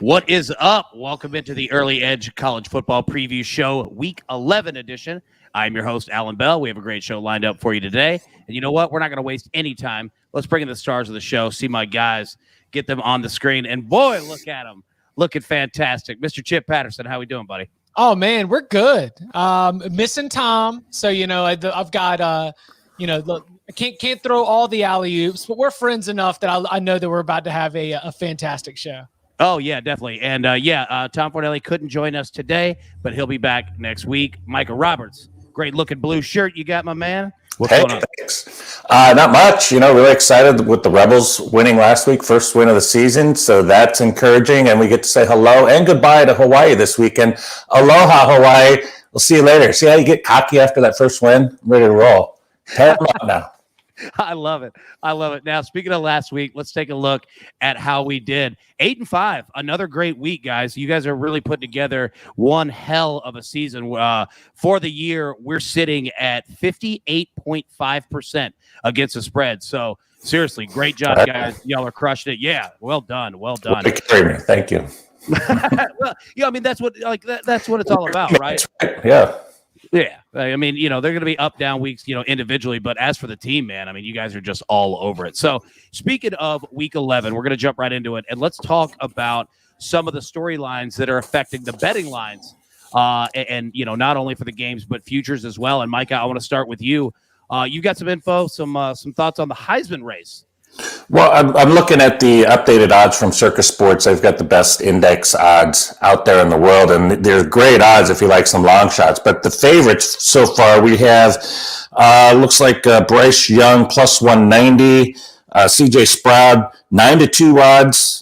What is up? Welcome into the Early Edge College Football Preview Show, Week 11 edition. I'm your host, Alan Bell. We have a great show lined up for you today. And you know what? We're not going to waste any time. Let's bring in the stars of the show, see my guys, get them on the screen. And boy, look at them. Looking fantastic. Mr. Chip Patterson, how we doing, buddy? Oh, man, we're good. Missing Tom. So, I've got, look, I can't throw all the alley-oops, but we're friends enough that I know that we're about to have a fantastic show. Oh, yeah, definitely. And, Tom Fornelli couldn't join us today, but he'll be back next week. Micah Roberts, great-looking blue shirt you got, my man. What's going on? Thanks. Not much. Really excited with the Rebels winning last week, first win of the season. So that's encouraging. And we get to say hello and goodbye to Hawaii this weekend. Aloha, Hawaii. We'll see you later. See how you get cocky after that first win? I'm ready to roll. Tear them up now. I love it. Now, speaking of last week, let's take a look at how we did. 8-5, another great week, guys. You guys are really putting together one hell of a season. For the year, we're sitting at 58.5% against the spread. So, seriously, great job, guys. Y'all are crushing it. Yeah, well done. Thank you. Well, yeah, I mean, that's what that's what it's all about, right? Yeah. Yeah. I mean, they're going to be up, down weeks, individually. But as for the team, man, I mean, you guys are just all over it. So speaking of week 11, we're going to jump right into it. And let's talk about some of the storylines that are affecting the betting lines. And not only for the games, but futures as well. And Micah, I want to start with you. You've got some info, some thoughts on the Heisman race. Well, I'm looking at the updated odds from Circus Sports. They've got the best index odds out there in the world, and they're great odds if you like some long shots. But the favorites so far, we have looks like Bryce Young plus 190, CJ Stroud 9-2 odds,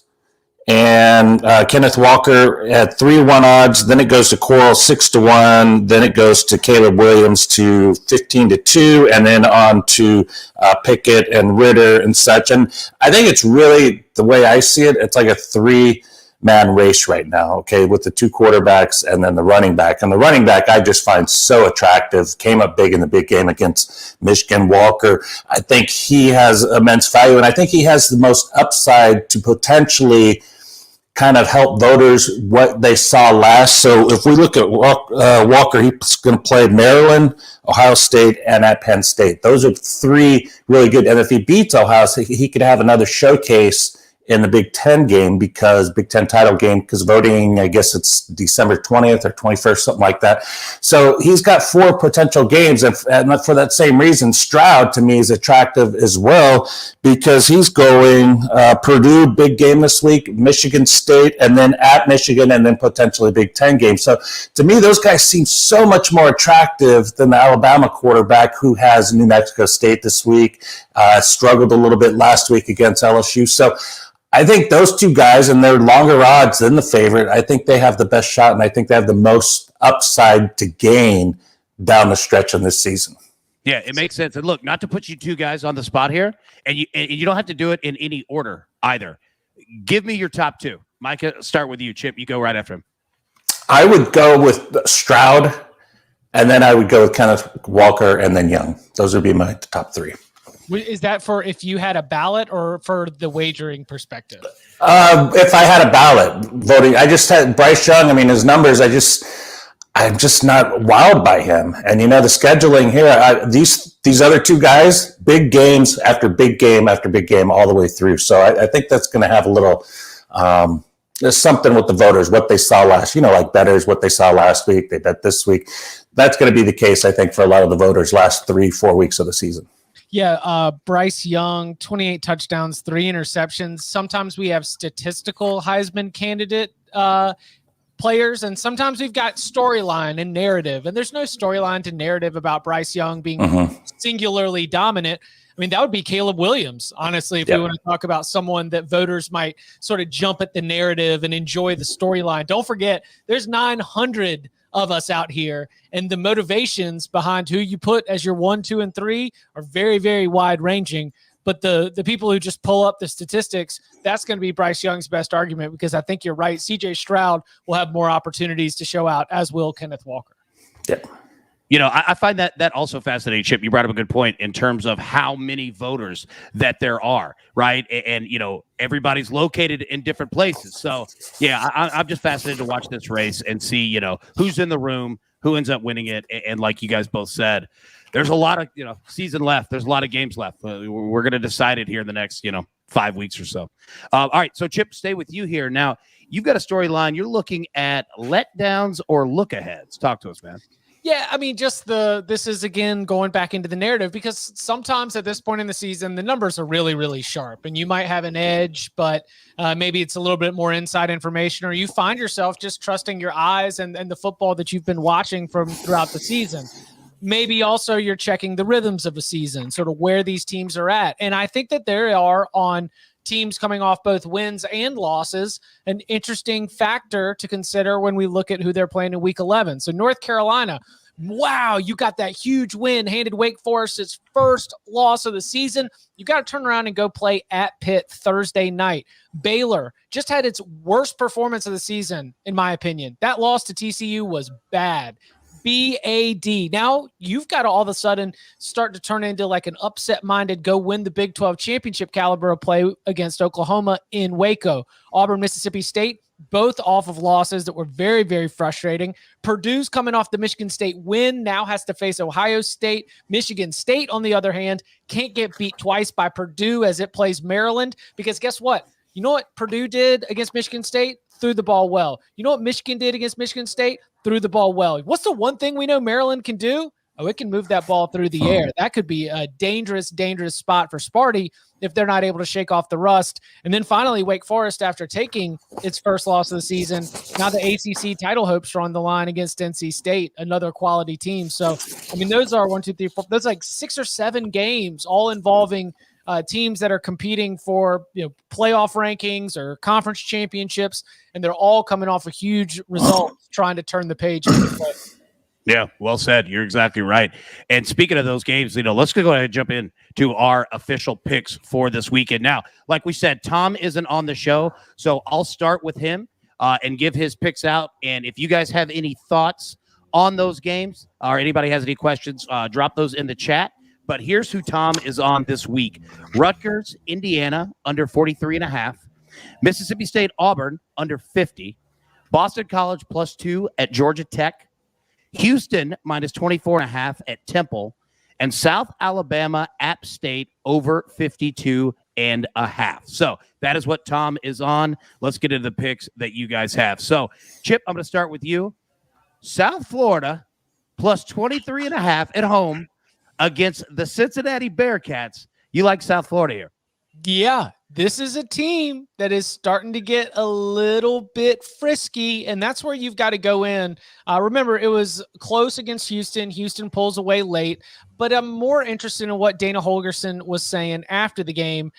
and Kenneth Walker at 3-1 odds. Then it goes to Coral 6-1. Then it goes to Caleb Williams to 15-2, and then on to Pickett and Ritter and such. And I think it's really, the way I see it, it's like a three-man race right now, okay, with the two quarterbacks and then the running back. And the running back I just find so attractive. Came up big in the big game against Michigan. Walker, I think he has immense value, and I think he has the most upside to potentially kind of help voters what they saw last. So if we look at Walker, he's going to play Maryland, Ohio State, and at Penn State. Those are three really good. And if he beats Ohio State, he could have another showcase in the Big Ten game, because Big Ten title game, because voting, I guess it's December 20th or 21st, something like that. So he's got four potential games. And for that same reason, Stroud to me is attractive as well, because he's going Purdue, big game this week, Michigan State, and then at Michigan, and then potentially Big Ten game. So to me, those guys seem so much more attractive than the Alabama quarterback, who has New Mexico State this week, struggled a little bit last week against LSU. So I think those two guys, and they're longer odds than the favorite, I think they have the best shot, and I think they have the most upside to gain down the stretch of this season. Yeah, it makes sense. And look, not to put you two guys on the spot here, and you don't have to do it in any order either. Give me your top two. Micah, start with you. Chip, you go right after him. I would go with Stroud, and then I would go with Kenneth Walker, and then Young. Those would be my top three. Is that for if you had a ballot or for the wagering perspective? If I had a ballot voting, I just had Bryce Young. I mean, his numbers, I'm just not wowed by him. And, the scheduling here, these other two guys, big games after big game after big game all the way through. So I think that's going to have a little there's something with the voters, what they saw last, like bettors, what they saw last week, they bet this week. That's going to be the case, I think, for a lot of the voters last 3-4 weeks of the season. Yeah, Bryce Young, 28 touchdowns, 3 interceptions. Sometimes we have statistical Heisman candidate players, and sometimes we've got storyline and narrative. And there's no storyline to narrative about Bryce Young being singularly dominant. I mean, that would be Caleb Williams, honestly, if we want to talk about someone that voters might sort of jump at the narrative and enjoy the storyline. Don't forget, there's 900 of us out here, and the motivations behind who you put as your 1, 2, and 3 are very, very wide ranging. But the people who just pull up the statistics, that's going to be Bryce Young's best argument, because I think you're right. CJ Stroud will have more opportunities to show out, as will Kenneth Walker. Yep. I find that also fascinating, Chip. You brought up a good point in terms of how many voters that there are, right? And everybody's located in different places. So, yeah, I'm just fascinated to watch this race and see, who's in the room, who ends up winning it. And like you guys both said, there's a lot of, season left. There's a lot of games left. We're going to decide it here in the next, 5 weeks or so. All right. So, Chip, stay with you here. Now, you've got a storyline. You're looking at letdowns or look-aheads. Talk to us, man. Yeah, I mean, this is, again, going back into the narrative, because sometimes at this point in the season, the numbers are really, really sharp, and you might have an edge, but maybe it's a little bit more inside information, or you find yourself just trusting your eyes and the football that you've been watching from throughout the season. Maybe also you're checking the rhythms of a season, sort of where these teams are at. And I think that there are, on teams coming off both wins and losses, an interesting factor to consider when we look at who they're playing in Week 11. So North Carolina, wow, you got that huge win, handed Wake Forest its first loss of the season. You got to turn around and go play at Pitt Thursday night. Baylor just had its worst performance of the season, in my opinion. That loss to TCU was bad. BAD. Now you've got to all of a sudden start to turn into like an upset-minded, go win the Big 12 championship caliber of play against Oklahoma in Waco. Auburn, Mississippi State, both off of losses that were very, very frustrating. Purdue's coming off the Michigan State win, now has to face Ohio State. Michigan State, on the other hand, can't get beat twice by Purdue as it plays Maryland, because guess what? You know what Purdue did against Michigan State? Threw the ball well. You know what Michigan did against Michigan State? Threw the ball well. What's the one thing we know Maryland can do? Oh, it can move that ball through the air. That could be a dangerous, dangerous spot for Sparty if they're not able to shake off the rust. And then finally, Wake Forest, after taking its first loss of the season, now the ACC title hopes are on the line against NC State, another quality team. So, I mean, those are 1, 2, 3, 4. Those like 6 or 7 games, all involving teams that are competing for playoff rankings or conference championships, and they're all coming off a huge result, trying to turn the page. Yeah, well said. You're exactly right. And speaking of those games, let's go ahead and jump in to our official picks for this weekend. Now, like we said, Tom isn't on the show, so I'll start with him and give his picks out. And if you guys have any thoughts on those games or anybody has any questions, drop those in the chat. But here's who Tom is on this week. Rutgers, Indiana, under 43.5. Mississippi State, Auburn, under 50. Boston College, +2 at Georgia Tech. Houston, -24.5 at Temple. And South Alabama, App State, over 52.5. So that is what Tom is on. Let's get into the picks that you guys have. So, Chip, I'm going to start with you. South Florida, +23.5 at home against the Cincinnati Bearcats. You like South Florida here? Yeah, this is a team that is starting to get a little bit frisky, and that's where you've got to go in. Remember, it was close against Houston. Houston pulls away late, but I'm more interested in what Dana Holgorsen was saying after the game.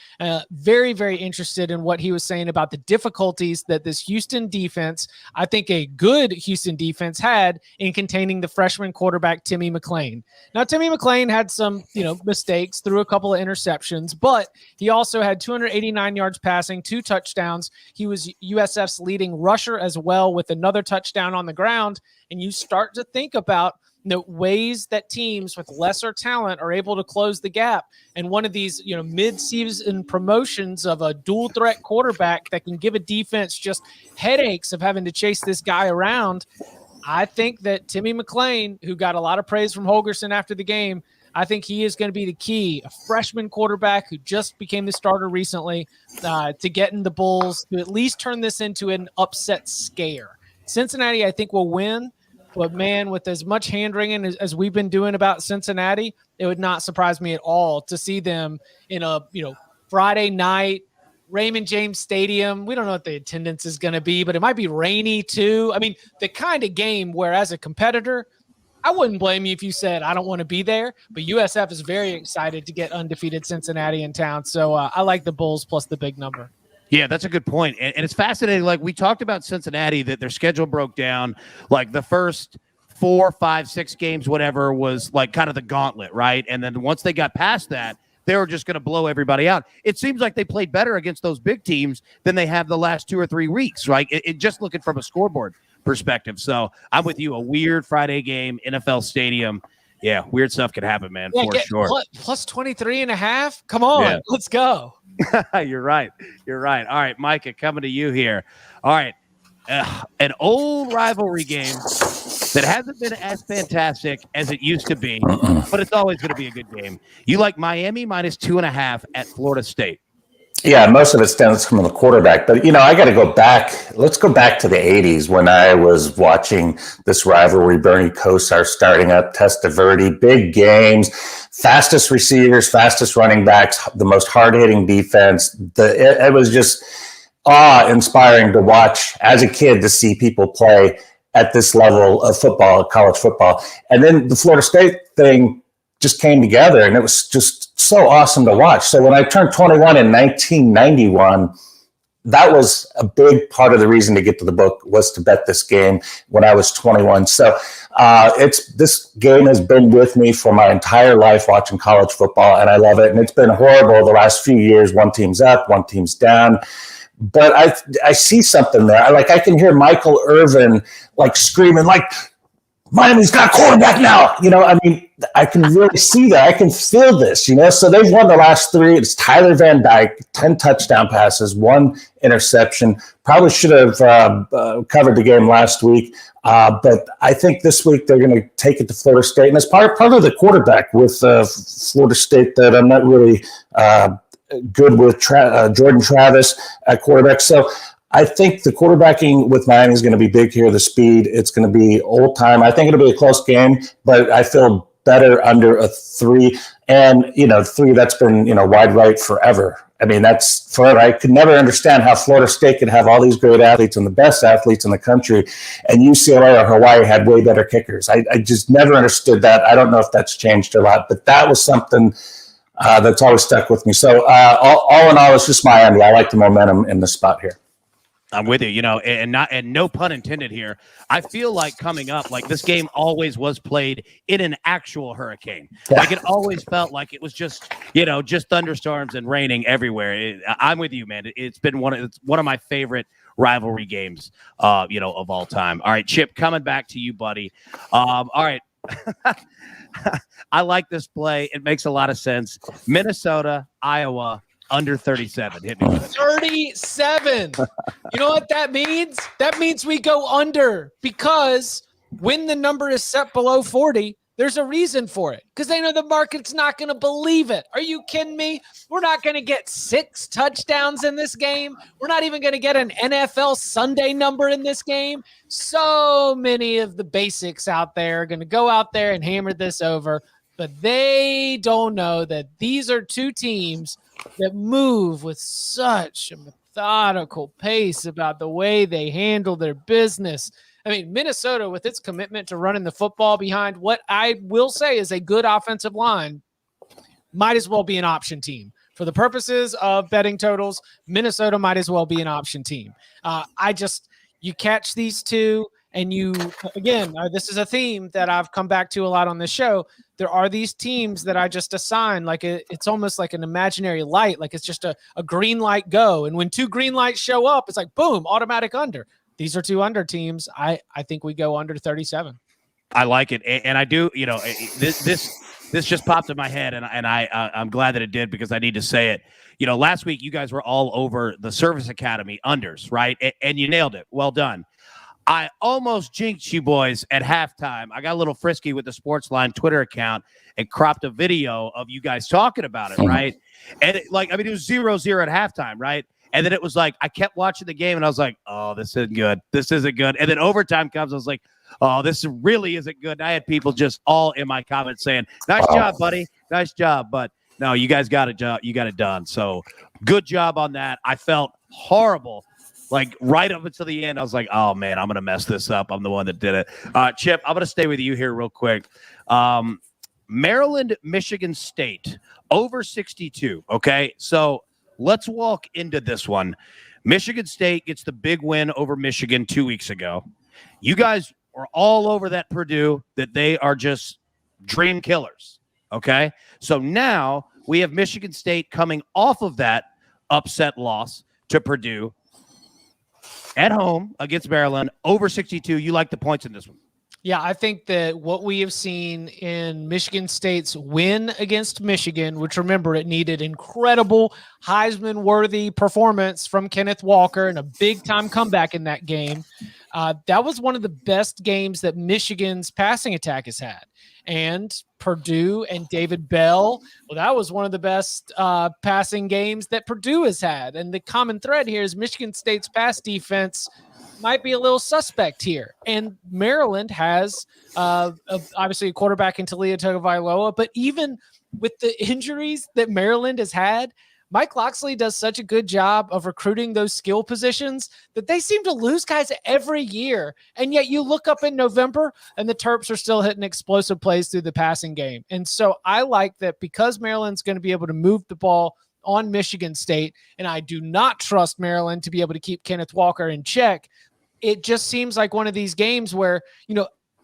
Very, very interested in what he was saying about the difficulties that this Houston defense, I think a good Houston defense, had in containing the freshman quarterback, Timmy McClain. Now, Timmy McClain had some, mistakes, threw a couple of interceptions, but he also had 289 yards passing, 2 touchdowns. He was USF's leading rusher as well, with another touchdown on the ground. And you start to think about ways that teams with lesser talent are able to close the gap. And one of these, mid-season promotions of a dual threat quarterback that can give a defense just headaches of having to chase this guy around. I think that Timmy McClain, who got a lot of praise from Holgorsen after the game, I think he is going to be the key, a freshman quarterback who just became the starter recently, to getting the Bulls to at least turn this into an upset scare. Cincinnati, I think, will win. But, man, with as much hand-wringing as we've been doing about Cincinnati, it would not surprise me at all to see them in a, Friday night, Raymond James Stadium. We don't know what the attendance is going to be, but it might be rainy too. I mean, the kind of game where, as a competitor, I wouldn't blame you if you said, I don't want to be there. But USF is very excited to get undefeated Cincinnati in town. So I like the Bulls plus the big number. Yeah, that's a good point. And it's fascinating. Like, we talked about Cincinnati, that their schedule broke down. Like, the first 4, 5, 6 games, whatever, was like kind of the gauntlet, right? And then once they got past that, they were just going to blow everybody out. It seems like they played better against those big teams than they have the last 2 or 3 weeks, right? It just looking from a scoreboard perspective. So I'm with you. A weird Friday game, NFL Stadium. Yeah, weird stuff could happen, man, for sure. Plus 23.5? Come on, let's go. You're right. You're right. All right, Micah, coming to you here. All right, an old rivalry game that hasn't been as fantastic as it used to be, but it's always going to be a good game. You like Miami minus 2.5 at Florida State. Yeah, most of it stems from the quarterback. But, I got to go back. Let's go back to the 80s when I was watching this rivalry. Bernie Kosar starting up, Testaverde, big games, fastest receivers, fastest running backs, the most hard-hitting defense. It was just awe-inspiring to watch as a kid to see people play at this level of football, college football. And then the Florida State thing just came together, and it was just so awesome to watch. So when I turned 21 in 1991, that was a big part of the reason to get to the book, was to bet this game when I was 21. So this game has been with me for my entire life watching college football, and I love it. And it's been horrible the last few years. One team's up, one team's down. But I see something there. I can hear Michael Irvin screaming Miami's got a quarterback now. I can really see that. I can feel this, So they've won the last 3. It's Tyler Van Dyke, 10 touchdown passes, 1 interception. Probably should have covered the game last week. But I think this week they're going to take it to Florida State. And it's part of the quarterback with Florida State that I'm not really good with Jordan Travis at quarterback. So I think the quarterbacking with Miami is going to be big here. The speed, it's going to be old time. I think it'll be a close game, but I feel better under a 3. And, 3 that's been, wide right forever. I mean, that's forever. I could never understand how Florida State could have all these great athletes and the best athletes in the country, and UCLA or Hawaii had way better kickers. I just never understood that. I don't know if that's changed a lot, but that was something that's always stuck with me. So all in all, it's just Miami. I like the momentum in the spot here. I'm with you, and no pun intended here. I feel like coming up, this game always was played in an actual hurricane. Yeah. It always felt like it was just thunderstorms and raining everywhere. I'm with you, man. It's been one of my favorite rivalry games, of all time. All right, Chip, coming back to you, buddy. All right. I like this play. It makes a lot of sense. Minnesota, Iowa, under 37. Hit me with it. 37. You know what that means? That means we go under, because when the number is set below 40, there's a reason for it, because they know the market's not going to believe it. Are you kidding me? We're not going to get 6 touchdowns in this game. We're not even going to get an NFL Sunday number in this game. So many of the basics out there are going to go out there and hammer this over, but they don't know that these are 2 teams that move with such a methodical pace about the way they handle their business. I mean, Minnesota, with its commitment to running the football behind what I will say is a good offensive line, might as well be an option team. For the purposes of betting totals, Minnesota might as well be an option team. You catch these 2, and this is a theme that I've come back to a lot on this show. There are these teams that I just assign, it's almost like an imaginary light, it's just a green light go. And when 2 green lights show up, it's like, boom, automatic under. These are 2 under teams. I think we go under 37. I like it. And I do, this just popped in my head, and I'm glad that it did, because I need to say it. Last week you guys were all over the Service Academy unders, right? And you nailed it. Well done. I almost jinxed you boys at halftime. I got a little frisky with the SportsLine Twitter account and cropped a video of you guys talking about it, right? And it was 0-0 at halftime, right? And then it was I kept watching the game, and I was like, oh, this isn't good. This isn't good. And then overtime comes, I was like, oh, this really isn't good. And I had people just all in my comments saying, nice job, buddy. Nice job. But no, you guys got it. You got it done. So good job on that. I felt horrible. Right up until the end, I was like, oh, man, I'm going to mess this up. I'm the one that did it. Chip, I'm going to stay with you here real quick. Maryland, Michigan State, over 62, okay? So let's walk into this one. Michigan State gets the big win over Michigan 2 weeks ago. You guys are all over that Purdue, that they are just dream killers, okay? So now we have Michigan State coming off of that upset loss to Purdue. at home against Maryland, over 62. You like the points in this one? Yeah, I think that what we have seen in Michigan State's win against Michigan, which, remember, it needed incredible Heisman-worthy performance from Kenneth Walker and a big-time comeback in that game. That was one of the best games that Michigan's passing attack has had. And Purdue and David Bell, well, that was one of the best passing games that Purdue has had. And the common thread here is Michigan State's pass defense might be a little suspect here. And Maryland has obviously a quarterback in Talia Tagovailoa, but even with the injuries that Maryland has had, Mike Locksley does such a good job of recruiting those skill positions that they seem to lose guys every year. And yet you look up in November and the Terps are still hitting explosive plays through the passing game. And so I like that because Maryland's going to be able to move the ball on Michigan State, and I do not trust Maryland to be able to keep Kenneth Walker in check. It just seems like one of these games where,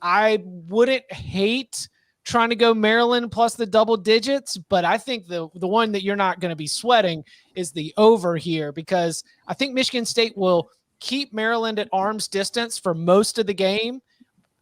I wouldn't hate trying to go Maryland plus the double digits, but I think the one that you're not going to be sweating is the over here, because I think Michigan State will keep Maryland at arm's distance for most of the game,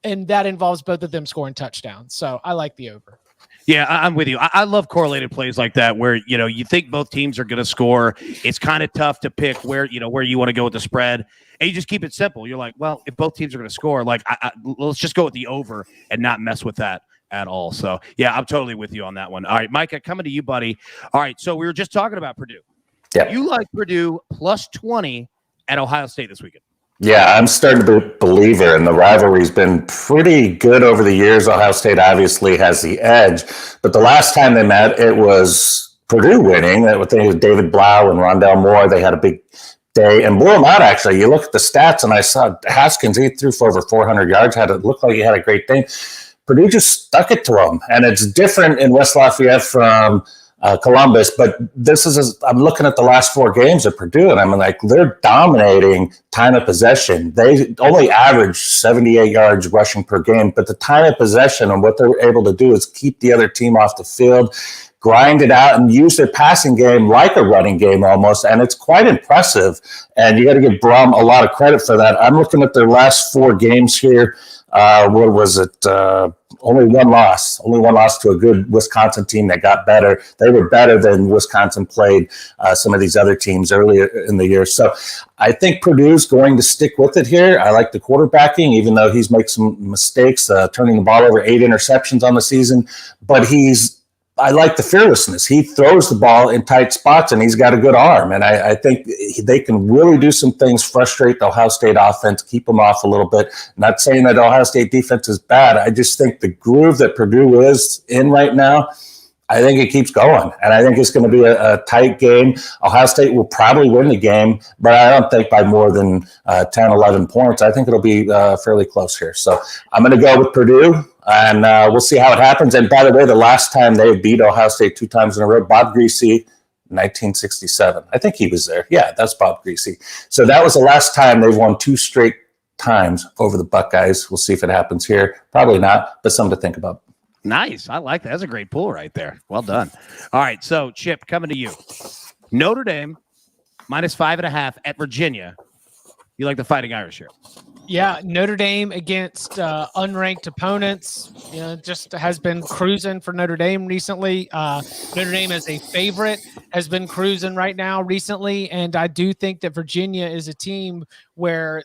and that involves both of them scoring touchdowns. So I like the over. Yeah, I'm with you. I love correlated plays like that where, you think both teams are going to score. It's kind of tough to pick where you want to go with the spread. And you just keep it simple. You're like, well, if both teams are going to score, let's just go with the over and not mess with that at all. So, yeah, I'm totally with you on that one. All right, Micah, coming to you, buddy. All right, so we were just talking about Purdue. Yeah. You like Purdue plus 20 at Ohio State this weekend. Yeah, I'm starting to be a believer, and the rivalry's been pretty good over the years. Ohio State obviously has the edge, but the last time they met, it was Purdue winning. I think it was David Blau and Rondell Moore. They had a big day and blew them out, actually. You look at the stats, and I saw Haskins, he threw for over 400 yards. It looked like he had a great day. Purdue just stuck it to them, and it's different in West Lafayette from Columbus, but I'm looking at the last 4 games at Purdue, and I'm like, they're dominating time of possession. They only average 78 yards rushing per game, but the time of possession and what they're able to do is keep the other team off the field, grind it out, and use their passing game like a running game almost, and it's quite impressive. And you got to give Brum a lot of credit for that. I'm looking at their last 4 games here. What was it? Only one loss to a good Wisconsin team that got better. They were better than Wisconsin played some of these other teams earlier in the year. So I think Purdue's going to stick with it here. I like the quarterbacking, even though he's made some mistakes, turning the ball over 8 interceptions on the season. But I like the fearlessness. He throws the ball in tight spots, and he's got a good arm. And I think they can really do some things, frustrate the Ohio State offense, keep them off a little bit. Not saying that Ohio State defense is bad. I just think the groove that Purdue is in right now, I think it keeps going. And I think it's going to be a tight game. Ohio State will probably win the game, but I don't think by more than 10, 11 points. I think it'll be fairly close here. So I'm going to go with Purdue. And we'll see how it happens. And by the way, the last time they beat Ohio State 2 times in a row, Bob Greasy, 1967. I think he was there. Yeah, that's Bob Greasy. So that was the last time they've won 2 straight times over the Buckeyes. We'll see if it happens here. Probably not, but something to think about. Nice. I like that. That's a great pull right there. Well done. All right, so Chip, coming to you. Notre Dame minus 5.5 at Virginia. You like the Fighting Irish here? Yeah, Notre Dame against unranked opponents, just has been cruising for Notre Dame recently. Notre Dame as a favorite has been cruising right now recently, and I do think that Virginia is a team where,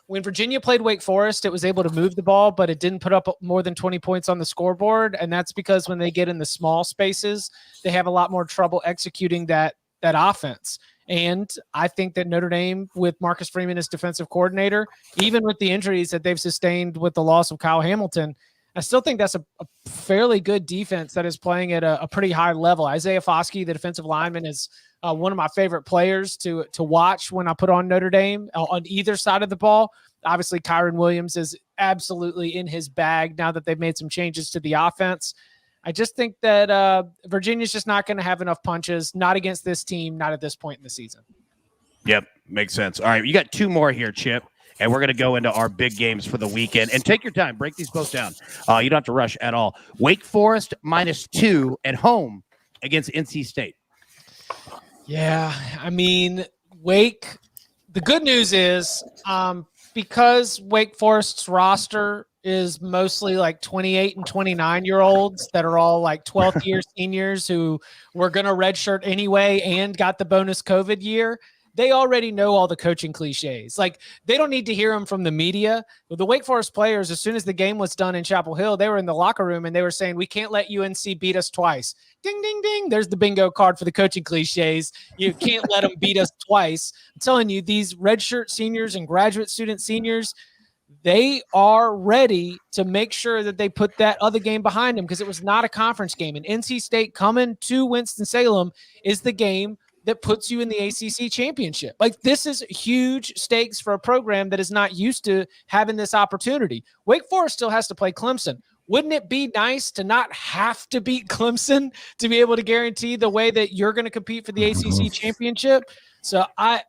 when Virginia played Wake Forest, it was able to move the ball, but it didn't put up more than 20 points on the scoreboard, and that's because when they get in the small spaces, they have a lot more trouble executing that offense. And I think that Notre Dame, with Marcus Freeman as defensive coordinator, even with the injuries that they've sustained with the loss of Kyle Hamilton, I still think that's a fairly good defense that is playing at a pretty high level. Isaiah Foskey, the defensive lineman, is one of my favorite players to watch when I put on Notre Dame on either side of the ball. Obviously, Kyron Williams is absolutely in his bag now that they've made some changes to the offense. I just think that Virginia's just not going to have enough punches, not against this team, not at this point in the season. Yep, makes sense. All right, you got 2 more here, Chip, and we're going to go into our big games for the weekend. And take your time. Break these both down. You don't have to rush at all. Wake Forest minus 2 at home against NC State. Yeah, I mean, Wake, The good news is because Wake Forest's roster is mostly like 28 and 29-year-olds that are all like 12th year seniors who were going to redshirt anyway and got the bonus COVID year. They already know all the coaching cliches. Like, they don't need to hear them from the media. The Wake Forest players, as soon as the game was done in Chapel Hill, they were in the locker room and they were saying, we can't let UNC beat us twice. Ding, ding, ding. There's the bingo card for the coaching cliches. You can't let them beat us twice. I'm telling you, these redshirt seniors and graduate student seniors, they are ready to make sure that they put that other game behind them because it was not a conference game. And NC State coming to Winston-Salem is the game that puts you in the ACC championship. Like, this is huge stakes for a program that is not used to having this opportunity. Wake Forest still has to play Clemson. Wouldn't it be nice to not have to beat Clemson to be able to guarantee the way that you're going to compete for the ACC championship? So I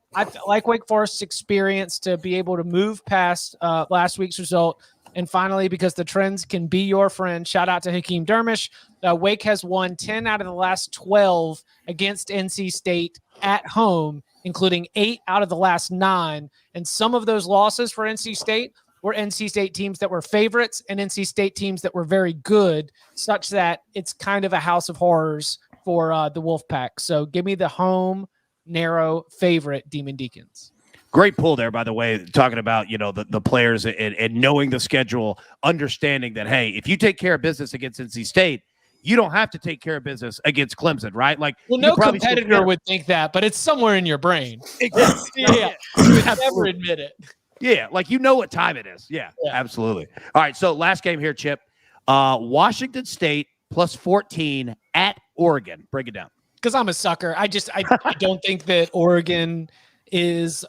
like Wake Forest's experience to be able to move past last week's result. And finally, because the trends can be your friend, shout out to Hakeem Dermish. Wake has won 10 out of the last 12 against NC State at home, including 8 out of the last 9. And some of those losses for NC State were NC State teams that were favorites and NC State teams that were very good, such that it's kind of a house of horrors for the Wolfpack. So give me the home narrow favorite Demon Deacons. Great pull there, by the way, talking about, the players and knowing the schedule, understanding that, hey, if you take care of business against NC State, you don't have to take care of business against Clemson, right? Like, well, no competitor would think that, but it's somewhere in your brain. Exactly. Yeah. You would never admit it. Yeah, like, what time it is. Yeah, absolutely. All right, so last game here, Chip. Washington State plus 14 at Oregon. Break it down. Because I'm a sucker. I don't think that Oregon is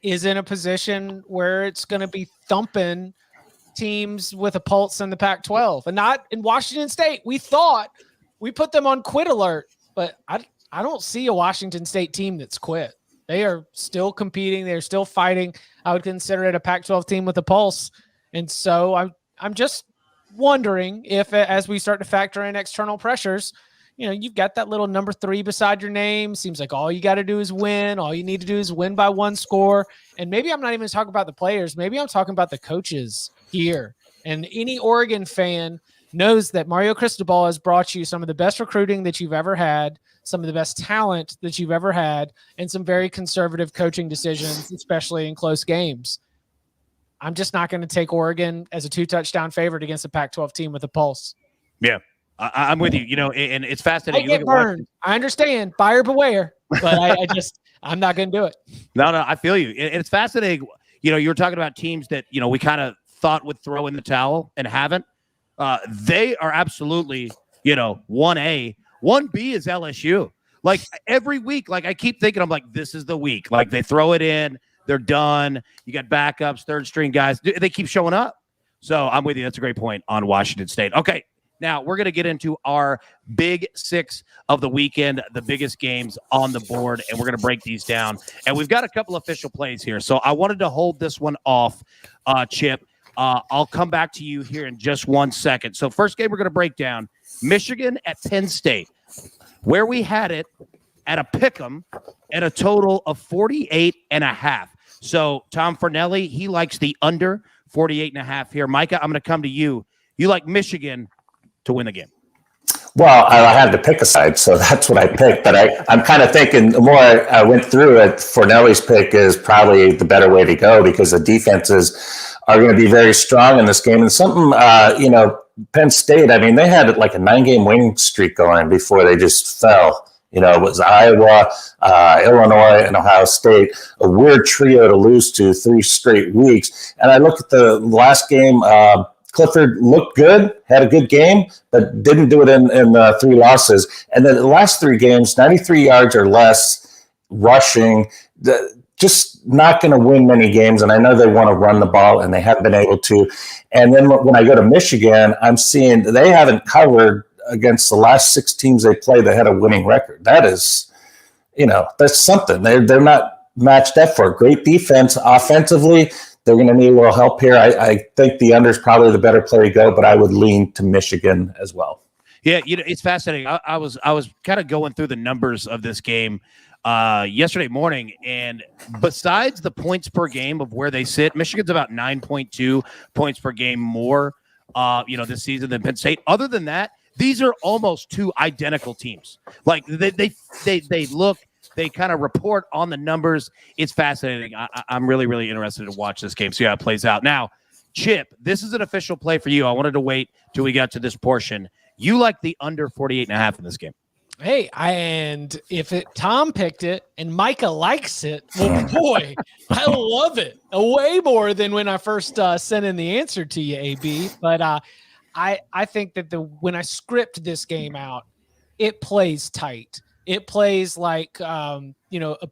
in a position where it's going to be thumping teams with a pulse in the Pac-12, and not in Washington State. We thought we put them on quit alert, but I don't see a Washington State team that's quit. They are still competing. They're still fighting. I would consider it a Pac-12 team with a pulse. And so I'm just wondering if, as we start to factor in external pressures, you've got that little number 3 beside your name. Seems like all you got to do is win. All you need to do is win by 1 score. And maybe I'm not even talking about the players. Maybe I'm talking about the coaches here. And any Oregon fan knows that Mario Cristobal has brought you some of the best recruiting that you've ever had, some of the best talent that you've ever had, and some very conservative coaching decisions, especially in close games. I'm just not going to take Oregon as a 2-touchdown favorite against a Pac-12 team with a pulse. Yeah. I'm with you, and it's fascinating. I get burned. I understand. Buyer beware, but I'm not going to do it. No, I feel you. It's fascinating. You were talking about teams that, we kind of thought would throw in the towel and haven't. They are absolutely, 1A. 1B is LSU. Like, every week, like, I keep thinking, I'm like, this is the week. Like, they throw it in. They're done. You got backups, third-string guys. They keep showing up. So I'm with you. That's a great point on Washington State. Okay. Now, we're going to get into our big 6 of the weekend, the biggest games on the board, and we're going to break these down. And we've got a couple official plays here. So I wanted to hold this one off, Chip. I'll come back to you here in just 1 second. So first game we're going to break down, Michigan at Penn State, where we had it at a pick'em at a total of 48.5. So Tom Fornelli, he likes the under 48.5 here. Micah, I'm going to come to you. You like Michigan to win the game? Well, I had to pick a side, so that's what I picked. But I'm kind of thinking the more I went through it, Fornelli's pick is probably the better way to go because the defenses are going to be very strong in this game. And something, Penn State, I mean, they had like a 9-game winning streak going before they just fell. It was Iowa, Illinois, and Ohio State, a weird trio to lose to 3 straight weeks. And I look at the last game, Clifford looked good, had a good game, but didn't do it in 3 losses. And then the last 3 games, 93 yards or less rushing, just not going to win many games. And I know they want to run the ball, and they haven't been able to. And then when I go to Michigan, I'm seeing they haven't covered against the last 6 teams they played that had a winning record. That is, that's something. They're not matched up for. Great defense offensively. They're going to need a little help here. I think the under is probably the better play to go, but I would lean to Michigan as well. Yeah, it's fascinating. I was kind of going through the numbers of this game. yesterday morning, and besides the points per game of where they sit, Michigan's about 9.2 points per game more, this season than Penn State. Other than that, these are almost two identical teams. Like they look, they kind of report on the numbers. It's fascinating. I'm really, really interested to watch this game, see how it plays out. Now, Chip, this is an official play for you. I wanted to wait till we got to this portion. You like the under 48.5 in this game. Hey, and if Tom picked it and Micah likes it, well, boy, I love it way more than when I first sent in the answer to you, AB. But I think that when I script this game out, it plays tight. It plays like a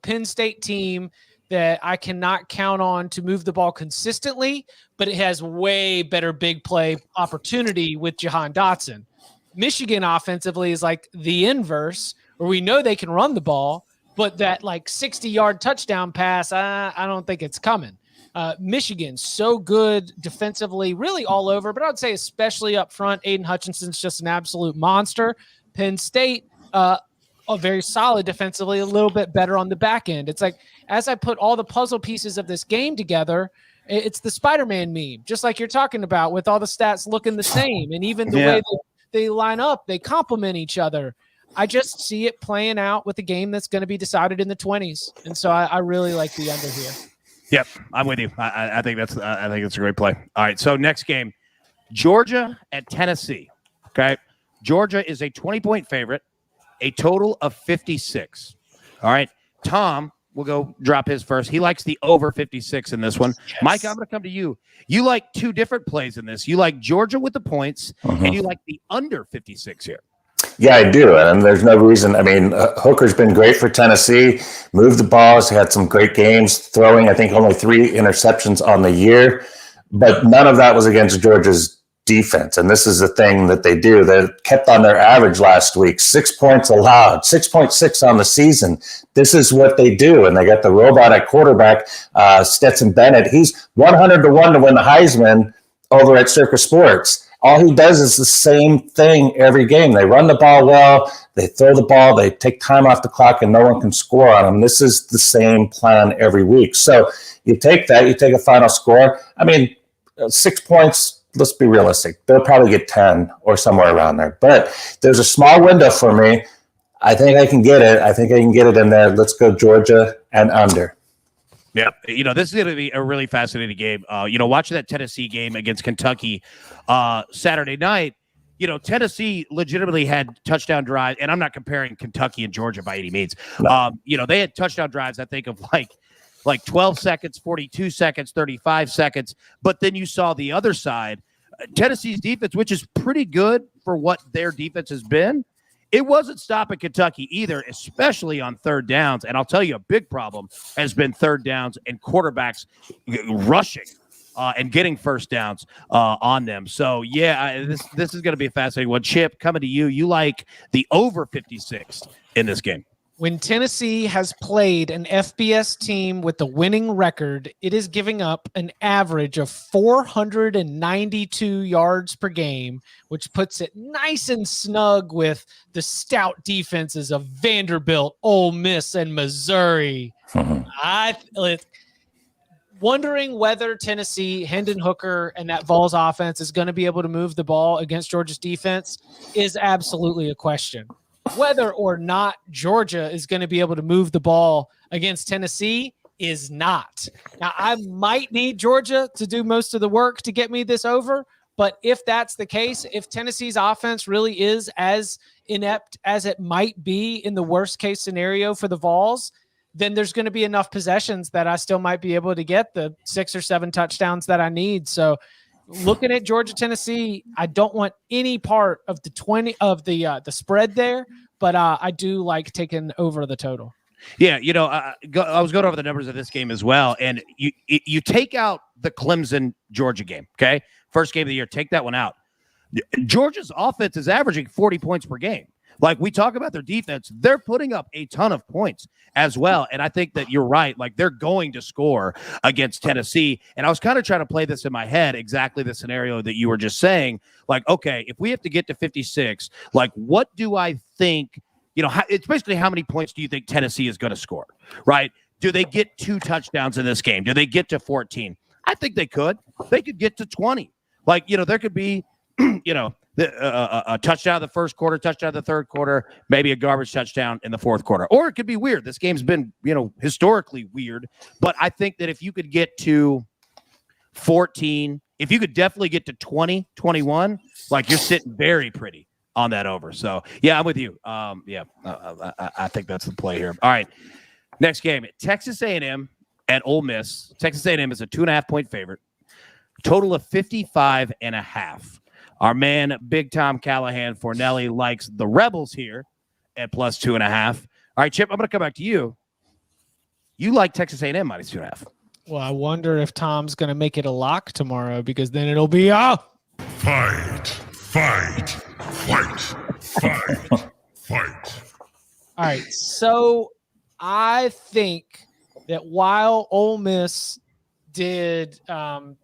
Penn State team that I cannot count on to move the ball consistently, but it has way better big play opportunity with Jahan Dotson. Michigan offensively is like the inverse, where we know they can run the ball, but that like 60-yard touchdown pass, I don't think it's coming. Michigan, so good defensively, really all over, but I would say especially up front. Aiden Hutchinson's just an absolute monster. Penn State, very solid defensively, a little bit better on the back end. It's like, as I put all the puzzle pieces of this game together, it's the Spider-Man meme, just like you're talking about, with all the stats looking the same, and even the way they line up, they complement each other. I just see it playing out with a game that's going to be decided in the 20s, and so I really like the under here. Yep, I'm with you. I think that's a great play. All right, so next game, Georgia at Tennessee. Okay, Georgia is a 20-point favorite, a total of 56. All right, Tom will go drop his first. He likes the over 56 in this one. Yes. Mike, I'm going to come to you. You like two different plays in this. You like Georgia with the points, and you like the under 56 here. Yeah, I do. And there's no reason. I mean, Hooker's been great for Tennessee, moved the balls, had some great games, throwing, I think, only 3 interceptions on the year. But none of that was against Georgia's defense. And this is the thing that they do. They kept on their average last week, 6 points allowed, 6.6 on the season. This is what they do. And they got the robot at quarterback, Stetson Bennett. He's 100 to 1 to win the Heisman over at Circus Sports. All he does is the same thing every game. They run the ball well, they throw the ball, they take time off the clock, and no one can score on them. This is the same plan every week. So you take that, you take a final score. I mean, 6 points, let's be realistic. They'll probably get 10 or somewhere around there. But there's a small window for me. I think I can get it. I think I can get it in there. Let's go Georgia and under. Yeah, this is going to be a really fascinating game. Watching that Tennessee game against Kentucky Saturday night, Tennessee legitimately had touchdown drives, and I'm not comparing Kentucky and Georgia by any means. No. They had touchdown drives, I think, of like 12 seconds, 42 seconds, 35 seconds. But then you saw the other side, Tennessee's defense, which is pretty good for what their defense has been. It wasn't stopping Kentucky either, especially on third downs. And I'll tell you, a big problem has been third downs and quarterbacks rushing and getting first downs on them. So, this is going to be a fascinating one. Chip, coming to you, you like the over 56 in this game. When Tennessee has played an FBS team with a winning record, it is giving up an average of 492 yards per game, which puts it nice and snug with the stout defenses of Vanderbilt, Ole Miss, and Missouri. Wondering whether Tennessee, Hendon Hooker, and that Vols offense is going to be able to move the ball against Georgia's defense is absolutely a question. Whether or not Georgia is going to be able to move the ball against Tennessee is not. Now, I might need Georgia to do most of the work to get me this over, but if that's the case, if Tennessee's offense really is as inept as it might be in the worst case scenario for the Vols, then there's going to be enough possessions that I still might be able to get the 6 or 7 touchdowns that I need. So looking at Georgia, Tennessee, I don't want any part of the 20 of the spread there, but I do like taking over the total. Yeah, I was going over the numbers of this game as well, and you take out the Clemson Georgia game, okay? First game of the year, take that one out. Georgia's offense is averaging 40 points per game. Like, we talk about their defense, they're putting up a ton of points as well. And I think that you're right. Like, they're going to score against Tennessee. And I was kind of trying to play this in my head, exactly the scenario that you were just saying. Like, okay, if we have to get to 56, like, what do I think it's basically how many points do you think Tennessee is going to score, right? Do they get 2 touchdowns in this game? Do they get to 14? I think they could. They could get to 20. There could be, a touchdown in the first quarter, touchdown in the third quarter, maybe a garbage touchdown in the fourth quarter. Or it could be weird. This game's been, historically weird. But I think that if you could get to 14, if you could definitely get to 20, 21, you're sitting very pretty on that over. So, yeah, I'm with you. I think that's the play here. All right, next game, Texas A&M at Ole Miss. Texas A&M is a 2.5-point favorite. Total of 55.5. Our man, Big Tom Callahan Fornelli, likes the Rebels here at plus 2.5. All right, Chip, I'm going to come back to you. You like Texas A&M minus 2.5. Well, I wonder if Tom's going to make it a lock tomorrow, because then it'll be fight. All right, so I think that while Ole Miss did, Ole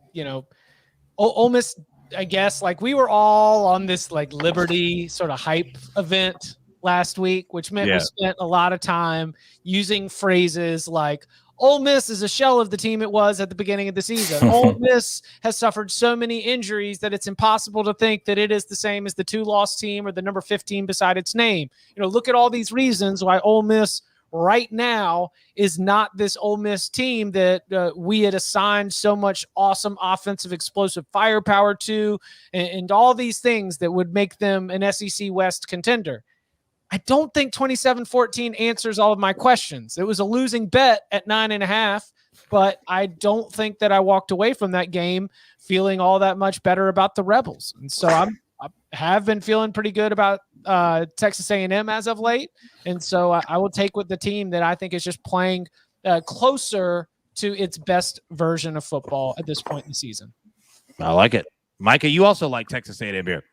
Miss, I guess, we were all on this Liberty sort of hype event last week, which meant we spent a lot of time using phrases like Ole Miss is a shell of the team it was at the beginning of the season. Ole Miss has suffered so many injuries that it's impossible to think that it is the same as the 2-loss team or the number 15 beside its name. Look at all these reasons why Ole Miss right now is not this Ole Miss team that we had assigned so much awesome offensive explosive firepower to, and all these things that would make them an SEC West contender. I don't think 27-14 answers all of my questions. It was a losing bet at 9.5, but I don't think that I walked away from that game feeling all that much better about the Rebels. And so I have been feeling pretty good about Texas A&M as of late. And so I will take with the team that I think is just playing closer to its best version of football at this point in the season. I like it. Micah, you also like Texas A&M here.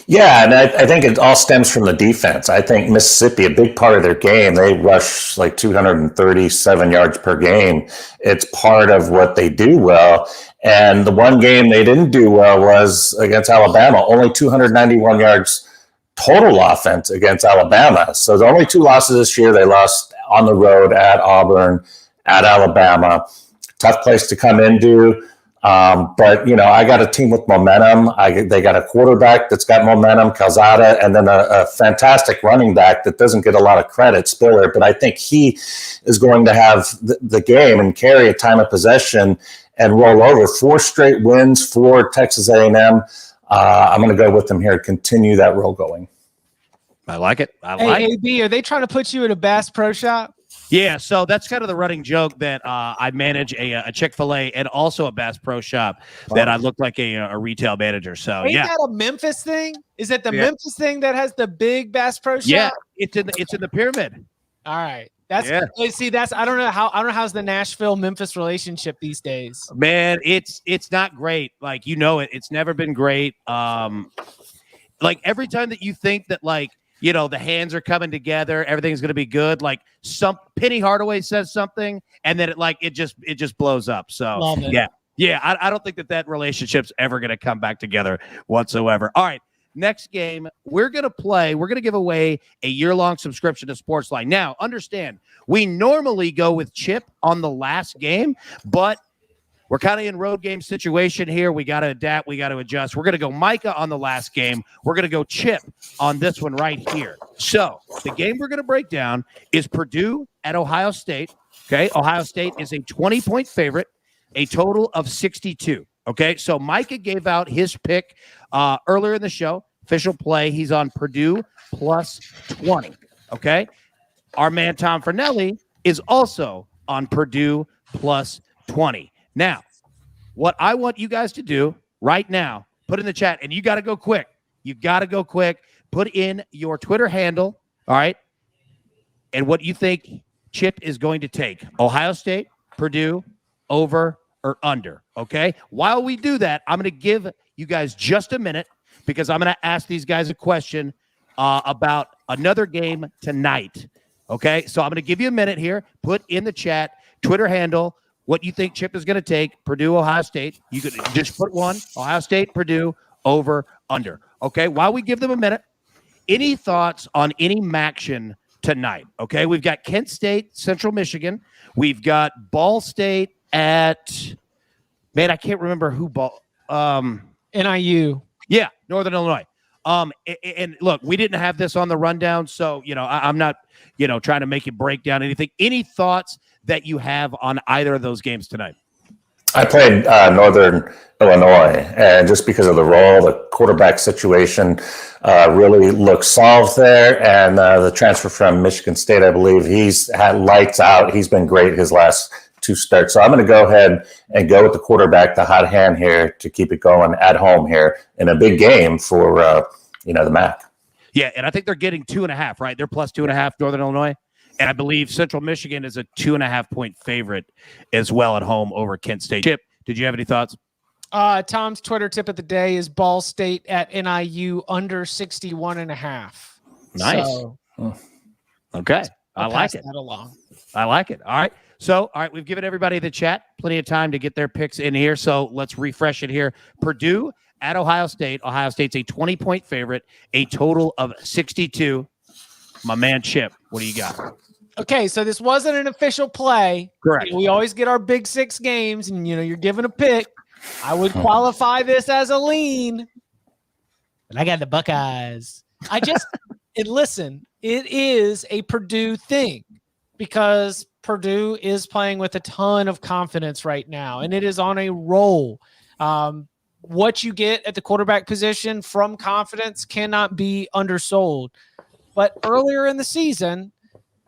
Yeah, and I think it all stems from the defense. I think Mississippi, a big part of their game, they rush 237 yards per game. It's part of what they do well. And the one game they didn't do well was against Alabama, only 291 yards total offense against Alabama. So the only 2 losses this year, they lost on the road at Auburn, at Alabama. Tough place to come into. But I got a team with momentum. They got a quarterback that's got momentum, Calzada, and then a fantastic running back that doesn't get a lot of credit, Spiller. But I think he is going to have the game and carry a time of possession and roll over. 4 straight wins for Texas A&M. I'm going to go with them here. Continue that roll going. I like it. Hey, AB, are they trying to put you in a Bass Pro Shop? Yeah, so that's kind of the running joke that I manage a Chick-fil-A and also a Bass Pro Shop that I look like a retail manager. So Ain't that a Memphis thing? Is it the Memphis thing that has the big Bass Pro Shop? Yeah, it's in the pyramid. All right. I don't know how's the Nashville Memphis relationship these days. Man, it's not great. It's never been great. Every time that you think that the hands are coming together, everything's going to be good. Penny Hardaway says something, and then it just blows up. So yeah. I don't think that relationship's ever going to come back together whatsoever. All right, next game we're going to give away a year-long subscription to SportsLine. Now, understand, we normally go with Chip on the last game, but we're kind of in road game situation here. We got to adapt. We got to adjust. We're going to go Micah on the last game. We're going to go Chip on this one right here. So the game we're going to break down is Purdue at Ohio State. Okay. Ohio State is a 20-point favorite, a total of 62. Okay. So Micah gave out his pick earlier in the show. Official play. He's on Purdue plus 20. Okay. Our man, Tom Fornelli, is also on Purdue plus 20. Now, what I want you guys to do right now, put in the chat, and you got to go quick. You got to go quick. Put in your Twitter handle, all right, and what you think Chip is going to take. Ohio State, Purdue, over or under, okay? While we do that, I'm going to give you guys just a minute because I'm going to ask these guys a question about another game tonight, okay? So I'm going to give you a minute here. Put in the chat, Twitter handle, what you think Chip is going to take, Purdue, Ohio State. You could just put one, Ohio State, Purdue, over, under. Okay, while we give them a minute, any thoughts on any MACtion tonight. Okay, we've got Kent State, Central Michigan. We've got Ball State at, man, I can't remember who NIU. Yeah, Northern Illinois. And look, we didn't have this on the rundown, so I'm not trying to make you break down anything. Any thoughts that you have on either of those games tonight? I played Northern Illinois, and just because of the role, the quarterback situation really looks solved there. And the transfer from Michigan State, I believe, he's had lights out. He's been great his last 2 starts. So I'm going to go ahead and go with the quarterback, the hot hand here, to keep it going at home here in a big game for the MAC. Yeah, and I think they're getting 2.5, right? They're plus 2.5, Northern Illinois. And I believe Central Michigan is a 2.5-point favorite as well at home over Kent State. Chip, did you have any thoughts? Tom's Twitter tip of the day is Ball State at NIU under 61.5. Nice. So, okay. I'll like pass it. that along. I like it. All right. So, all right, we've given everybody the chat plenty of time to get their picks in here. So let's refresh it here. Purdue at Ohio State. Ohio State's a 20-point favorite, a total of 62. My man Chip, what do you got? Okay, so this wasn't an official play. Correct. We always get our big 6 games, and you're given a pick. I would qualify this as a lean, and I got the Buckeyes. And listen, it is a Purdue thing because Purdue is playing with a ton of confidence right now, and it is on a roll. What you get at the quarterback position from confidence cannot be undersold. But earlier in the season,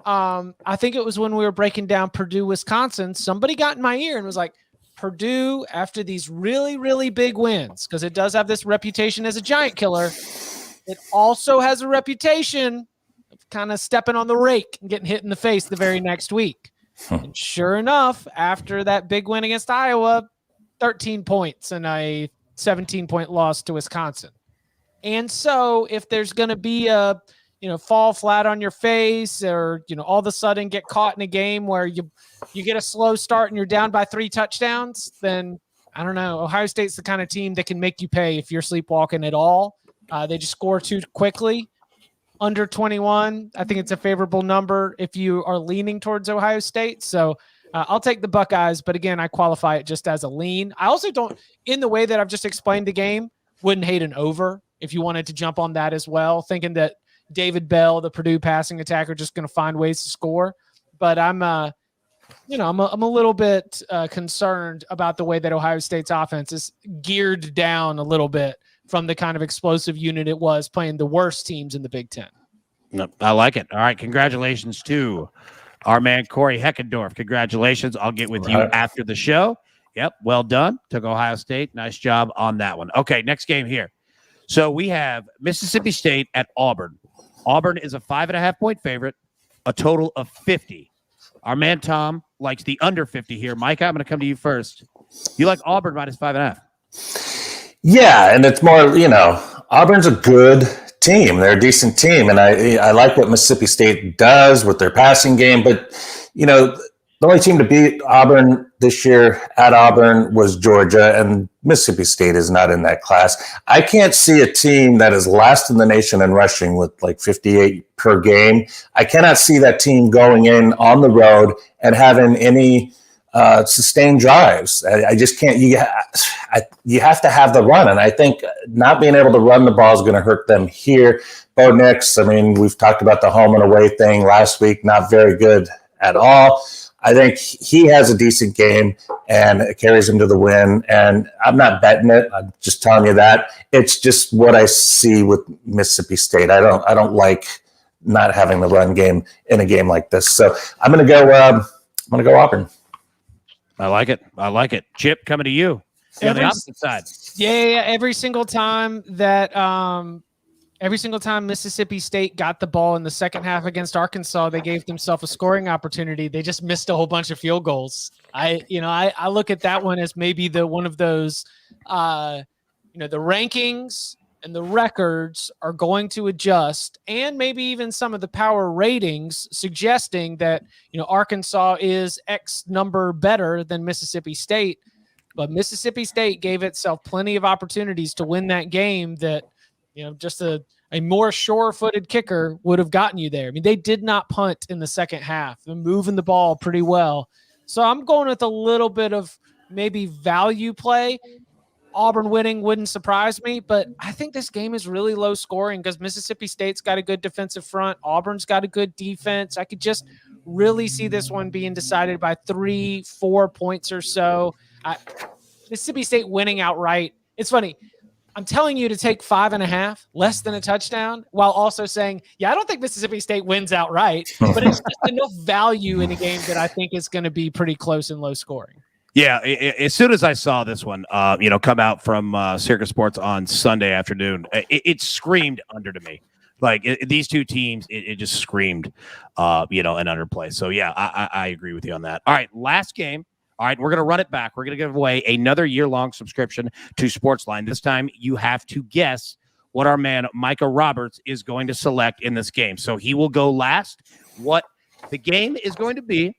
I think it was when we were breaking down Purdue, Wisconsin, somebody got in my ear and was like, Purdue, after these really, really big wins, because it does have this reputation as a giant killer, it also has a reputation of kind of stepping on the rake and getting hit in the face the very next week. And sure enough, after that big win against Iowa, 13 points and a 17-point loss to Wisconsin. And so if there's going to be a fall flat on your face or, all of a sudden get caught in a game where you get a slow start and you're down by 3 touchdowns, then I don't know. Ohio State's the kind of team that can make you pay if you're sleepwalking at all. They just score too quickly. Under 21, I think it's a favorable number if you are leaning towards Ohio State. So I'll take the Buckeyes, but again, I qualify it just as a lean. I also don't, in the way that I've just explained the game, wouldn't hate an over if you wanted to jump on that as well, thinking that David Bell, the Purdue passing attacker, just going to find ways to score. But I'm a little bit concerned about the way that Ohio State's offense is geared down a little bit from the kind of explosive unit it was playing the worst teams in the Big Ten. No, I like it. All right, congratulations to our man Corey Heckendorf. Congratulations. I'll get with you after the show. Yep, well done. Took Ohio State. Nice job on that one. Okay, next game here. So we have Mississippi State at Auburn. Auburn is a 5.5-point favorite, a total of 50. Our man Tom likes the under 50 here. Mike, I'm going to come to you first. You like Auburn minus 5.5? Yeah, and it's more, Auburn's a good team. They're a decent team, and I like what Mississippi State does with their passing game. But, the only team to beat Auburn this year at Auburn was Georgia, and Mississippi State is not in that class. I can't see a team that is last in the nation in rushing with like 58 per game. I cannot see that team going in on the road and having any sustained drives. I just can't. You have to have the run, and I think not being able to run the ball is going to hurt them here. Bo Nix, we've talked about the home and away thing last week, not very good at all. I think he has a decent game, and it carries him to the win. And I'm not betting it. I'm just telling you that. It's just what I see with Mississippi State. I don't like not having the run game in a game like this. So I'm going to go. Auburn. I like it. Chip, coming to you. On the opposite side. Yeah. Every single time Mississippi State got the ball in the second half against Arkansas, they gave themselves a scoring opportunity. They just missed a whole bunch of field goals. I look at that one as maybe one of those, the rankings and the records are going to adjust, and maybe even some of the power ratings suggesting that, Arkansas is X number better than Mississippi State. But Mississippi State gave itself plenty of opportunities to win that game that, just a A more sure-footed kicker would have gotten you there. I mean, they did not punt in the second half. They're moving the ball pretty well. So I'm going with a little bit of maybe value play. Auburn winning wouldn't surprise me, but I think this game is really low scoring because Mississippi State's got a good defensive front. Auburn's got a good defense. I could just really see this one being decided by 3-4 points or so. Mississippi State winning outright. It's funny. I'm telling you to take 5.5, less than a touchdown, while also saying, yeah, I don't think Mississippi State wins outright, but it's just enough value in a game that I think is going to be pretty close and low scoring. Yeah, as soon as I saw this one, come out from Circus Sports on Sunday afternoon, it screamed under to me. Like these two teams, it just screamed, an underplay. So yeah, I agree with you on that. All right, last game. All right, we're going to run it back. We're going to give away another year-long subscription to SportsLine. This time, you have to guess what our man Micah Roberts is going to select in this game. So he will go last. What the game is going to be: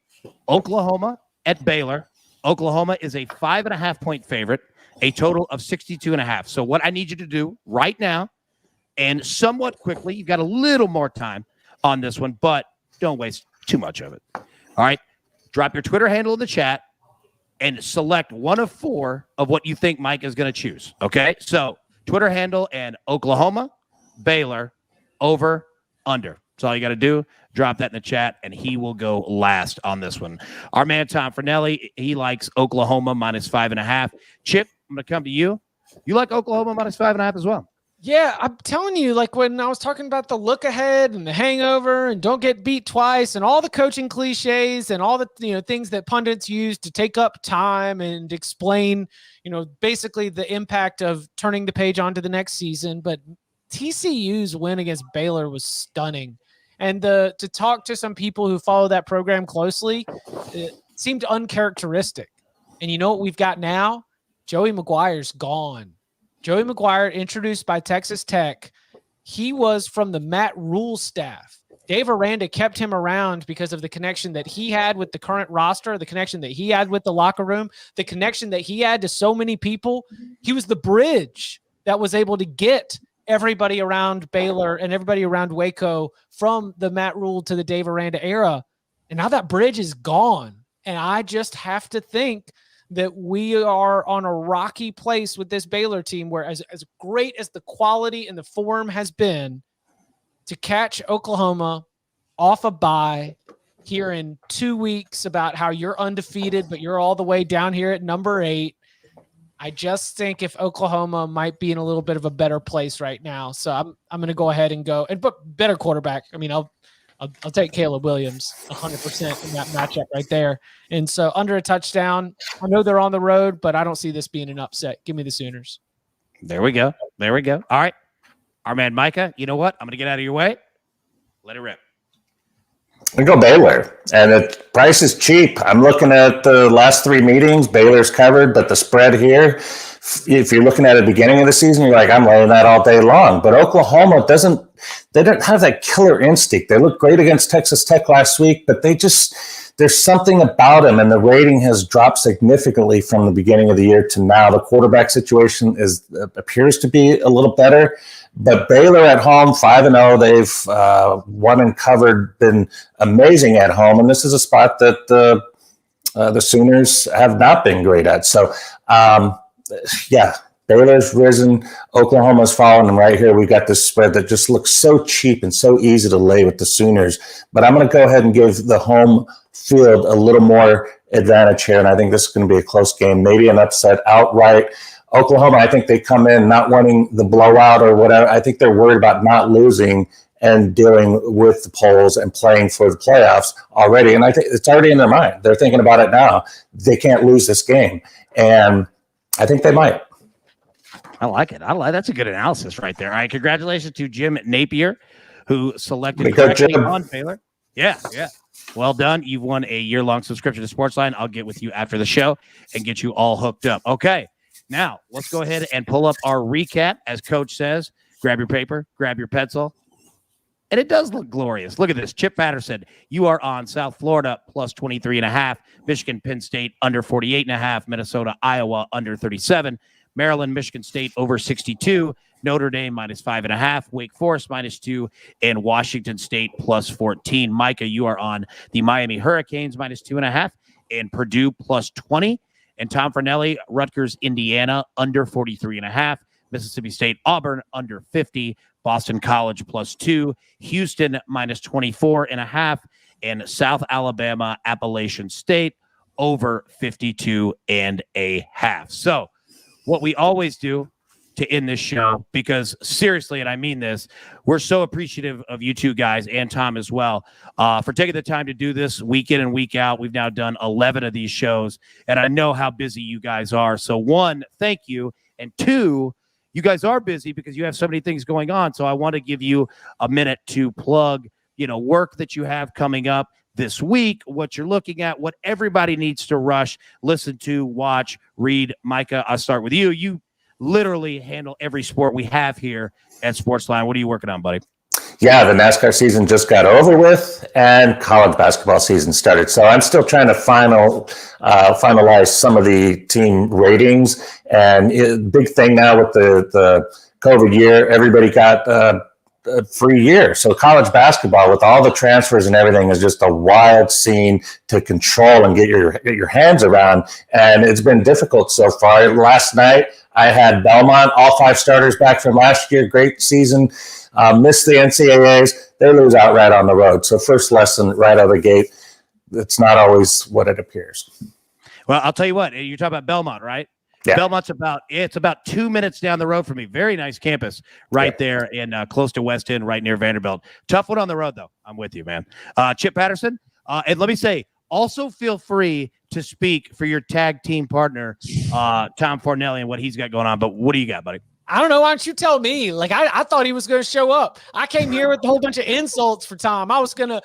Oklahoma at Baylor. Oklahoma is a 5.5-point favorite, a total of 62.5. So what I need you to do right now, and somewhat quickly, you've got a little more time on this one, but don't waste too much of it. All right, drop your Twitter handle in the chat and select one of 4 of what you think Mike is going to choose. Okay, so Twitter handle and Oklahoma, Baylor, over, under. That's all you got to do. Drop that in the chat, and he will go last on this one. Our man, Tom Fornelli, he likes Oklahoma minus 5.5. Chip, I'm going to come to you. You like Oklahoma minus 5.5 as well? Yeah, I'm telling you, like when I was talking about the look ahead and the hangover and don't get beat twice and all the coaching cliches and all the things that pundits use to take up time and explain, basically the impact of turning the page onto the next season. But TCU's win against Baylor was stunning. And to talk to some people who follow that program closely, it seemed uncharacteristic. And you know what we've got now? Joey McGuire's gone. Joey McGuire, introduced by Texas Tech, he was from the Matt Rule staff. Dave Aranda kept him around because of the connection that he had with the current roster, the connection that he had with the locker room, the connection that he had to so many people. He was the bridge that was able to get everybody around Baylor and everybody around Waco from the Matt Rule to the Dave Aranda era. And now that bridge is gone. And I just have to think that we are on a rocky place with this Baylor team where as great as the quality and the form has been, to catch Oklahoma off a bye here in 2 weeks about how you're undefeated, but you're all the way down here at number 8. I just think if Oklahoma might be in a little bit of a better place right now. So I'm going to go ahead and go and put better quarterback. I mean, I'll take Caleb Williams 100% in that matchup right there. And so under a touchdown, I know they're on the road, but I don't see this being an upset. Give me the Sooners. There we go. All right. Our man Micah, you know what? I'm going to get out of your way. Let it rip. We go Baylor, and the price is cheap. I'm looking at the last 3 meetings. Baylor's covered, but the spread here, if you're looking at the beginning of the season, you're like, I'm laying that all day long. But Oklahoma they don't have that killer instinct. They looked great against Texas Tech last week, but there's something about them, and the rating has dropped significantly from the beginning of the year to now. The quarterback situation appears to be a little better. But Baylor at home, 5-0. They've won and covered, been amazing at home. And this is a spot that the Sooners have not been great at. So, Baylor's risen. Oklahoma's fallen. And right here, we've got this spread that just looks so cheap and so easy to lay with the Sooners. But I'm going to go ahead and give the home field a little more advantage here. And I think this is going to be a close game, maybe an upset outright. Oklahoma, I think they come in not wanting the blowout or whatever. I think they're worried about not losing and dealing with the polls and playing for the playoffs already. And I think it's already in their mind. They're thinking about it now. They can't lose this game. And I think they might. I like it. That's a good analysis right there. All right. Congratulations to Jim Napier, who selected correctly on Baylor. Yeah. Well done. You've won a year-long subscription to SportsLine. I'll get with you after the show and get you all hooked up. Okay. Now, let's go ahead and pull up our recap. As Coach says, grab your paper, grab your pencil. And it does look glorious. Look at this. Chip Patterson, you are on South Florida plus 23.5. Michigan, Penn State under 48.5. Minnesota, Iowa under 37. Maryland, Michigan State over 62. Notre Dame -5.5, Wake Forest -2, and Washington State +14. Micah, you are on the Miami Hurricanes -2.5 and Purdue +20. And Tom Fornelli, Rutgers, Indiana under 43.5, Mississippi State, Auburn under 50, Boston College +2, Houston -24.5, and South Alabama, Appalachian State over 52.5. So what we always do to end this show, because seriously, and I mean this, we're so appreciative of you two guys and Tom as well for taking the time to do this week in and week out. We've now done 11 of these shows, and I know how busy you guys are. So one, thank you. And two, you guys are busy because you have so many things going on. So I want to give you a minute to plug, work that you have coming up this week, what you're looking at, what everybody needs to rush, listen to, watch, read. Micah, I'll start with you. You literally handle every sport we have here at SportsLine. What are you working on, buddy? Yeah, the NASCAR season just got over and college basketball season started. So I'm still trying to finalize some of the team ratings. And big thing now with the COVID year, everybody got a free year. So college basketball, with all the transfers and everything, is just a wild scene to control and get your hands around. And it's been difficult so far. Last night, I had Belmont, all 5 starters back from last year. Great season. Missed the NCAAs. They lose outright on the road. So first lesson right out of the gate, it's not always what it appears. Well, I'll tell you what. You're talking about Belmont, right? Yeah. Belmont's about 2 minutes down the road from me. Very nice campus right there in close to West End, right near Vanderbilt. Tough one on the road, though. I'm with you, man. Chip Patterson. And let me say, also feel free to speak for your tag team partner, Tom Fornelli, and what he's got going on. But what do you got, buddy? I don't know. Why don't you tell me? Like, I thought he was going to show up. I came here with a whole bunch of insults for Tom. I was going to,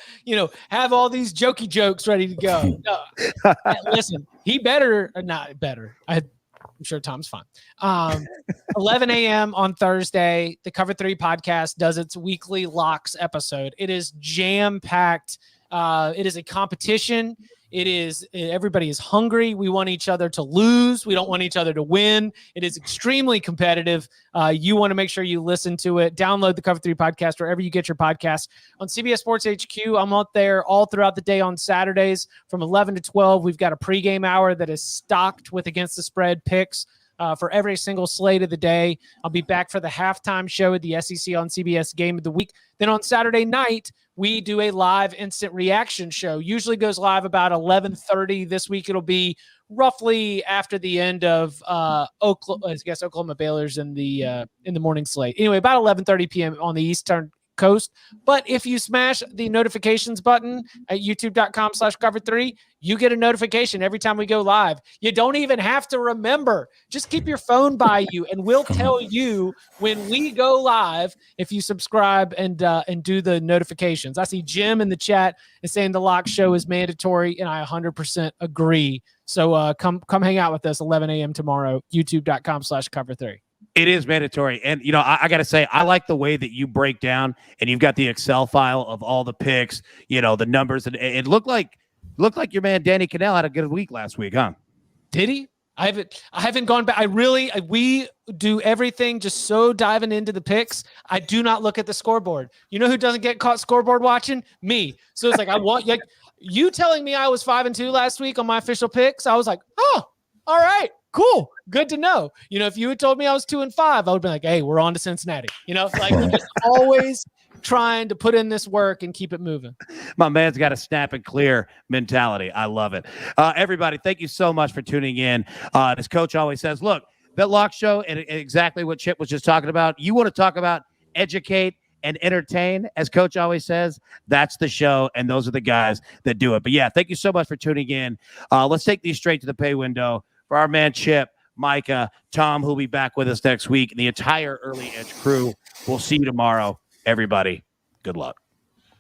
have all these jokey jokes ready to go. Listen, he better, not better. I'm sure Tom's fine. 11 a.m. on Thursday, the Cover 3 podcast does its weekly locks episode. It is jam-packed. It is a competition. Everybody is hungry. We want each other to lose. We don't want each other to win. It is extremely competitive. You want to make sure you listen to it. Download the Cover 3 podcast wherever you get your podcasts. On CBS Sports HQ, I'm out there all throughout the day on Saturdays from 11 to 12. We've got a pregame hour that is stocked with Against the Spread picks for every single slate of the day. I'll be back for the halftime show at the SEC on CBS Game of the Week. Then on Saturday night, we do a live instant reaction show. Usually goes live about 11:30. This week it'll be roughly after the end of Oklahoma Baylor's in the morning slate. Anyway, about 11:30 p.m. on the Eastern Coast. But if you smash the notifications button at youtube.com/cover3, you get a notification every time we go live. You don't even have to remember. Just keep your phone by you, and we'll tell you when we go live if you subscribe and do the notifications. I see Jim in the chat is saying the lock show is mandatory, and I 100% agree. So come hang out with us 11 a.m. tomorrow, youtube.com/cover3. It is mandatory. And, I got to say, I like the way that you break down and you've got the Excel file of all the picks, the numbers. And it looked like your man, Danny Cannell, had a good week last week, huh? Did he? I haven't gone back. We do everything just so diving into the picks. I do not look at the scoreboard. You know who doesn't get caught scoreboard watching? Me. So it's like, you telling me I was 5-2 last week on my official picks. I was like, oh, all right. Cool. Good to know. If you had told me I was 2-5, I would be like, hey, we're on to Cincinnati. We're just always trying to put in this work and keep it moving. My man's got a snap and clear mentality. I love it. Everybody, thank you so much for tuning in. As Coach always says, look, that lock show and exactly what Chip was just talking about. You want to talk about educate and entertain, as Coach always says, that's the show, and those are the guys that do it. But yeah, thank you so much for tuning in. Let's take these straight to the pay window. For our man Chip, Micah, Tom, who'll be back with us next week, and the entire Early Edge crew. We'll see you tomorrow. Everybody, good luck.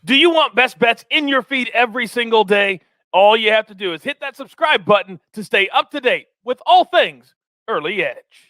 Do you want best bets in your feed every single day? All you have to do is hit that subscribe button to stay up to date with all things Early Edge.